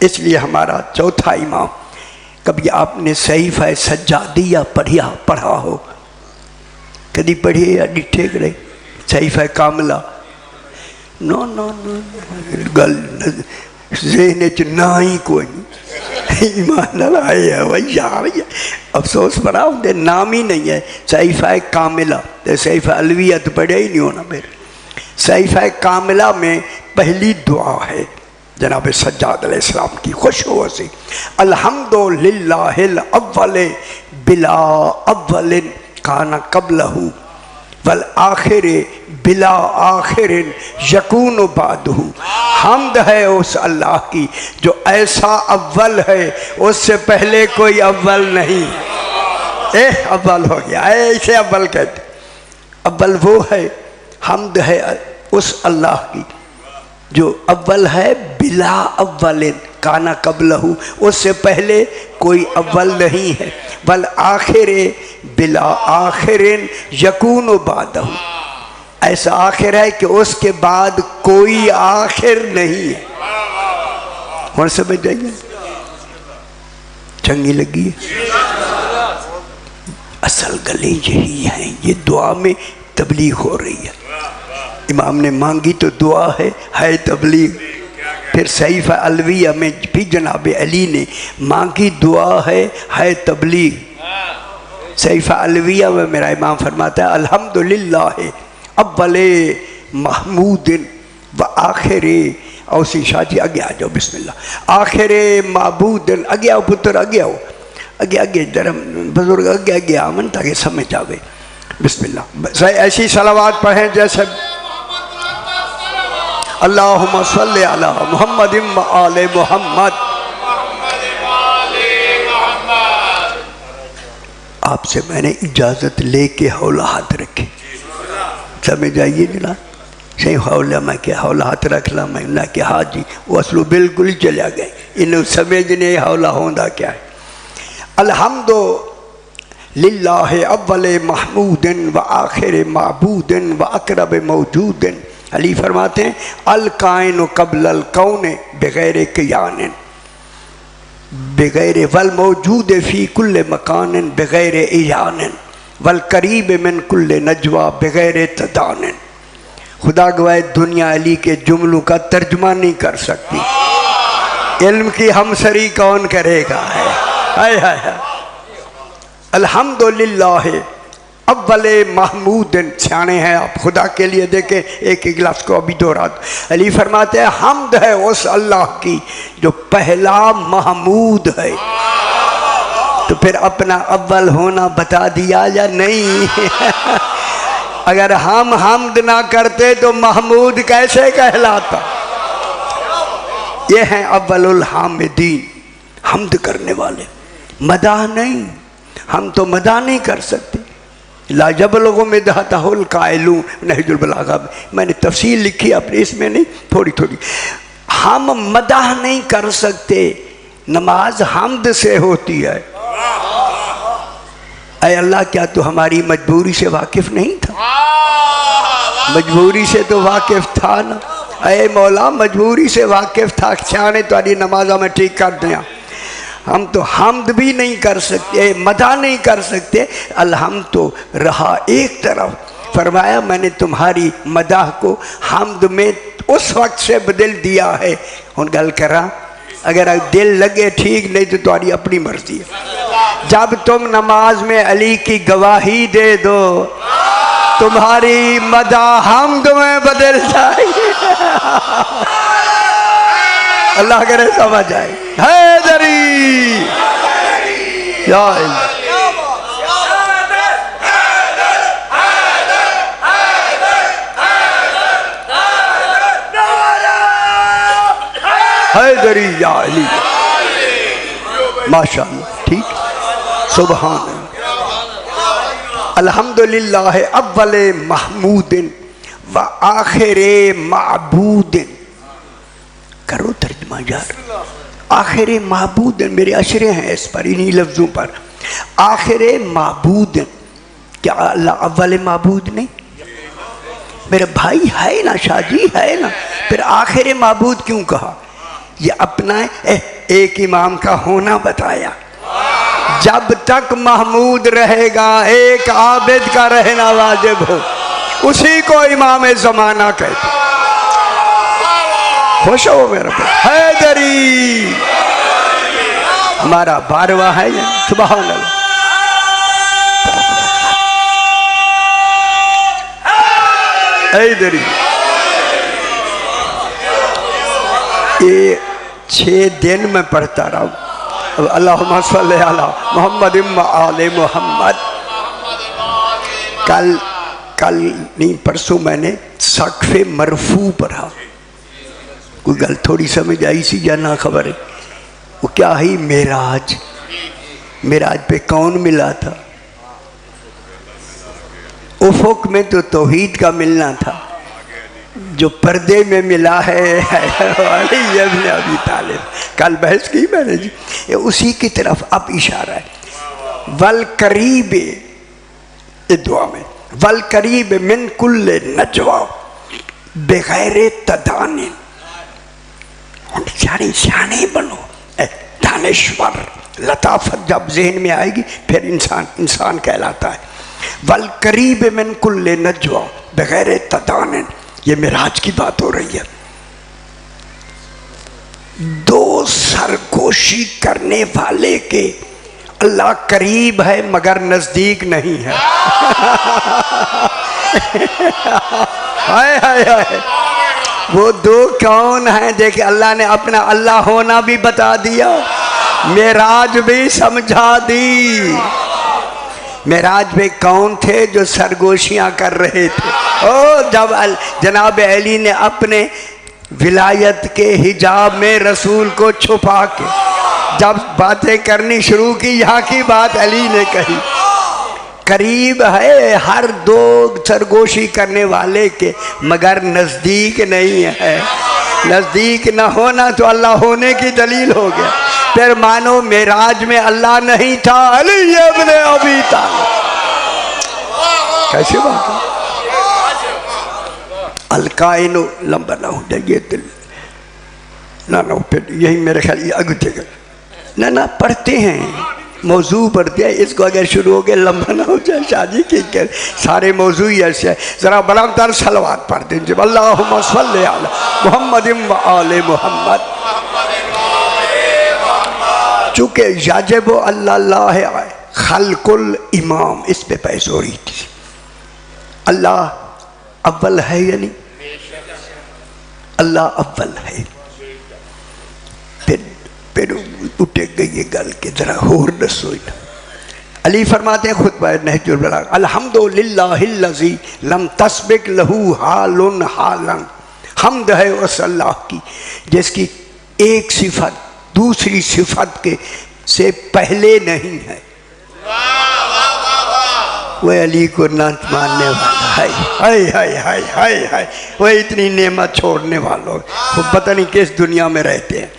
اس لیے ہمارا چوتھا امام، کبھی آپ نے صحیفہ سجادیہ پڑھا ہو؟ کدی پڑھی یا ڈٹھے کرے صحیفہ کاملہ؟ نو نو نو گل ذہن چ نہ ہی کوئی نہیں، ایمان نہ آئے ہے ویا افسوس بڑا ہوتے نام ہی نہیں ہے صحیفہ کاملہ۔ صحیفہ الویہ تو پڑھا ہی نہیں ہونا میرے۔ صحیفہ کاملہ میں پہلی دعا ہے جناب سجاد علیہ السلام کی، خوش ہو سے الحمدللہ الاول بلا اول کان قبلہ والآخر بلا آخر یکون بعدہ۔ حمد ہے اس اللہ کی جو ایسا اول ہے اس سے پہلے کوئی اول نہیں۔ اول ہو گیا، ایسے اول کہتے، اول وہ ہے، حمد ہے اس اللہ کی جو اول ہے بلا اول کانا قبلہ، اس سے پہلے کوئی اول نہیں ہے، والآخر بلا آخر یکون بعدہ، ایسا آخر ہے کہ اس کے بعد کوئی آخر نہیں ہے۔ اور سمجھ جائیے چنگی لگی ہے؟ اصل گلیں یہی ہیں، یہ دعا میں تبلیغ ہو رہی ہے۔ امام نے مانگی تو دعا ہے تبلیغ۔ پھر صحیفہ الویہ میں بھی جناب علی نے مانگی دعا ہے تبلیغ۔ صحیفہ الویہ میں میرا امام فرماتا ہے الحمدللہ اول محمود و آخر، اوسی شاہ جی آگے آ جاؤ بسم اللہ، آخر معبود، آگے آؤ پتر، آگے آؤ، آگے درم بزرگ آگے آمن تاکہ سمجھ آوے۔ بسم اللہ، ایسی صلوات پڑھیں جیسے اللہم صلی علی محمد و آل محمد۔ آپ سے میں نے اجازت لے کے حولہ ہاتھ رکھے، سمجھ آئیے جناب، صحیح حولہ میں کہ حولہ ہاتھ رکھ لا، میں نے کہا ہاں جی، وہ اصلو بالکل ہی چلیا گئے، انہوں سمجھنے حولہ ہوندہ کیا ہے۔ الحمدللہ اول محمود و آخر معبود و اقرب موجود۔ علی فرماتے ہیں الکائن قبل الکون بغیر کیان، بغیر والموجود فی کل مکان بغیر ایان، والقریب من کل نجوہ بغیر تدان۔ خدا گواہ دنیا علی کے جملوں کا ترجمہ نہیں کر سکتی، علم کی ہمسری کون کرے گا؟ الحمدللہ اول محمود، سیانے ہیں آپ، خدا کے لیے دیکھیں ایک گلاس کو ابھی دو رات۔ علی فرماتے ہیں حمد ہے اس اللہ کی جو پہلا محمود ہے۔ تو پھر اپنا اول ہونا بتا دیا یا نہیں؟ اگر ہم حمد نہ کرتے تو محمود کیسے کہلاتا؟ یہ ہیں اول الحامدین، حمد کرنے والے، مدح نہیں۔ ہم تو مدح نہیں کر سکتے، لا یبلغ مدحتہ القائلون، نہج البلاغہ میں نے تفصیل لکھی اپنے اس میں نہیں، تھوڑی تھوڑی۔ ہم مدح نہیں کر سکتے، نماز حمد سے ہوتی ہے۔ اے اللہ کیا تو ہماری مجبوری سے واقف نہیں تھا؟ مجبوری سے تو واقف تھا نا۔ اے مولا مجبوری سے واقف تھا، سیانے تاری نمازہ میں ٹھیک کر دیا۔ ہم تو حمد بھی نہیں کر سکتے، مدح نہیں کر سکتے، الحمد تو رہا ایک طرف۔ فرمایا میں نے تمہاری مدح کو حمد میں اس وقت سے بدل دیا ہے۔ ان گل کرا اگر دل لگے ٹھیک، نہیں تو تمہاری اپنی مرضی ہے۔ جب تم نماز میں علی کی گواہی دے دو، تمہاری مدح حمد میں بدل جائے گی۔ اللہ کرے سمجھ آئے۔ حیدری یا اللہ، حیدری یا علی، ماشاءاللہ، ٹھیک، سبحان اللہ۔ الحمدللہ اول محمود و آخر معبود۔ کرو ترجمہ یار، آخر معبود، میرے اشرے ہیں اس پر، انہی لفظوں پر۔ آخر معبود، کیا اللہ اول معبود نہیں؟ میرے بھائی ہے نا، شاہ جی ہے نا، پھر آخر معبود کیوں کہا؟ یہ اپنا ایک امام کا ہونا بتایا. جب تک محمود رہے گا ایک عابد کا رہنا واجب ہو، اسی کو امام زمانہ کہتے. خوش ہو میرا حیدری، ہمارا 12واں ہے یہ. سبحان اللہ. حیدری یہ 6 دن میں پڑھتا رہا ہوں. اللہم صلی علی محمد و آل محمد. کل نہیں پرسوں میں نے سقف مرفوع پڑھا. کوئی گل تھوڑی سمجھ آئی سی یا نہ خبر ہے؟ وہ کیا ہی معراج. معراج پہ کون ملا تھا؟ افق میں تو توحید کا ملنا تھا، جو پردے میں ملا ہے علی ابن ابی طالب. کل بحث کی میں نے جی. اسی کی طرف اب اشارہ ہے. والقریب دعا میں والقریب من کل نجوا بغیر تدان. شانے بنو دانشور. لطافت جب ذہن میں آئے گی پھر انسان کہلاتا ہے. والقریب من کل نجوا بغیر تدان. یہ معراج کی بات ہو رہی ہے. 2 سرگوشی کرنے والے کے اللہ قریب ہے مگر نزدیک نہیں ہے. ہائے ہائے ہائے. وہ 2 کون ہیں؟ دیکھیں اللہ نے اپنا اللہ ہونا بھی بتا دیا، معراج بھی سمجھا دی. معراج میں کون تھے جو سرگوشیاں کر رہے تھے؟ جب جناب علی نے اپنے ولایت کے حجاب میں رسول کو چھپا کے جب باتیں کرنی شروع کی، یہاں کی بات علی نے کہی. قریب ہے ہر 2 سرگوشی کرنے والے کے مگر نزدیک نہیں ہے. نزدیک نہ ہونا تو اللہ ہونے کی دلیل ہو گیا. پھر مانو معراج میں اللہ نہیں تھا، علی ابن ابی طالب. کیسے بات ہے؟ الکائن لمبا نہ ہو جائے دل نہ پھر یہی میرے خیال یہ اگتے گا نہ پڑھتے ہیں موضوع پڑھتے ہیں. اس کو اگر شروع ہو گئے لمبا نہ ہو جائے شادی کی سارے موضوع ہی ایسے ہیں. ذرا بڑا تر صلوات پڑھ دیں جب اللہم صلی علی محمد و آل محمد. چونکہ یجب اللہ خلق الامام، اس پہ بحث ہو رہی تھی. اللہ اول ہے یا نہیں؟ اللہ اول ہے. پھر اٹھے گئی گل کے ذرا اور دسو. علی فرماتے ہیں خطبہ نہج البلاغہ، الحمدللہ الذی لم تسبق لہ حال حالا. حمد ہے اس اللہ کی جس کی ایک صفت دوسری صفت کے سے پہلے نہیں ہے. وہ علی کو نہ ماننے والا ہے. ہائے ہائے ہائے ہائے ہائے. وہ اتنی نعمت چھوڑنے والوں وہ پتہ نہیں کس دنیا میں رہتے ہیں.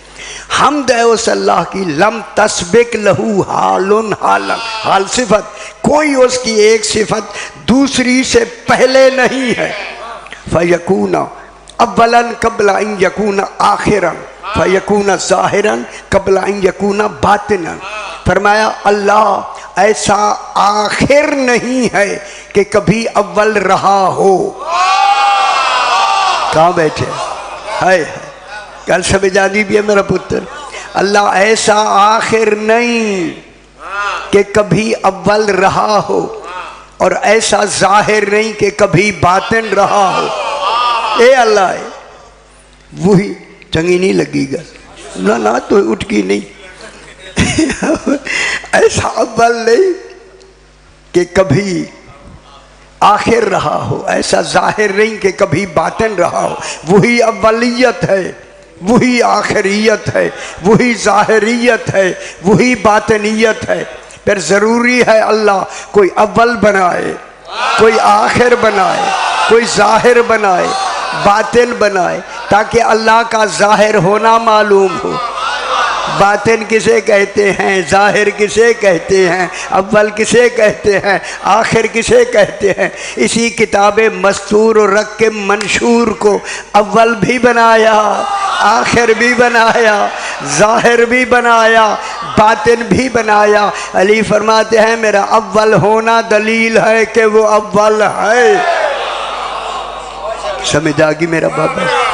حمد ہے اس اللہ کی لم تسبق لہو حال حالا. حال صفت، کوئی اس کی ایک صفت دوسری سے پہلے نہیں ہے. فیکون اولا قبل ان یکون آخرا فیکون ظاہرا قبل ان یکون باطنا. فرمایا اللہ ایسا آخر نہیں ہے کہ کبھی اول رہا ہو. کہاں بیٹھے ہائے گل سمجھ آدھی بھی ہے میرا پتر. اللہ ایسا آخر نہیں کہ کبھی اول رہا ہو، اور ایسا ظاہر نہیں کہ کبھی باطن رہا ہو. اے اللہ ہے وہی. چنگی نہیں لگی گا نہ تو اٹھ کی نہیں. ایسا اول نہیں کہ کبھی آخر رہا ہو، ایسا ظاہر نہیں کہ کبھی باطن رہا ہو. وہی اولیت ہے، وہی آخریت ہے، وہی ظاہریت ہے، وہی باطنیت ہے. پھر ضروری ہے اللہ کوئی اول بنائے، کوئی آخر بنائے، کوئی ظاہر بنائے، باطن بنائے، تاکہ اللہ کا ظاہر ہونا معلوم ہو. باطن کسے کہتے ہیں، ظاہر کسے کہتے ہیں، اول کسے کہتے ہیں، آخر کسے کہتے ہیں۔ اسی کتاب مستور و رقم منشور کو اول بھی بنایا، آخر بھی بنایا، ظاہر بھی بنایا، باطن بھی بنایا۔ علی فرماتے ہیں میرا اول ہونا دلیل ہے کہ وہ اول ہے۔ سمجھ آگی میرا بابا؟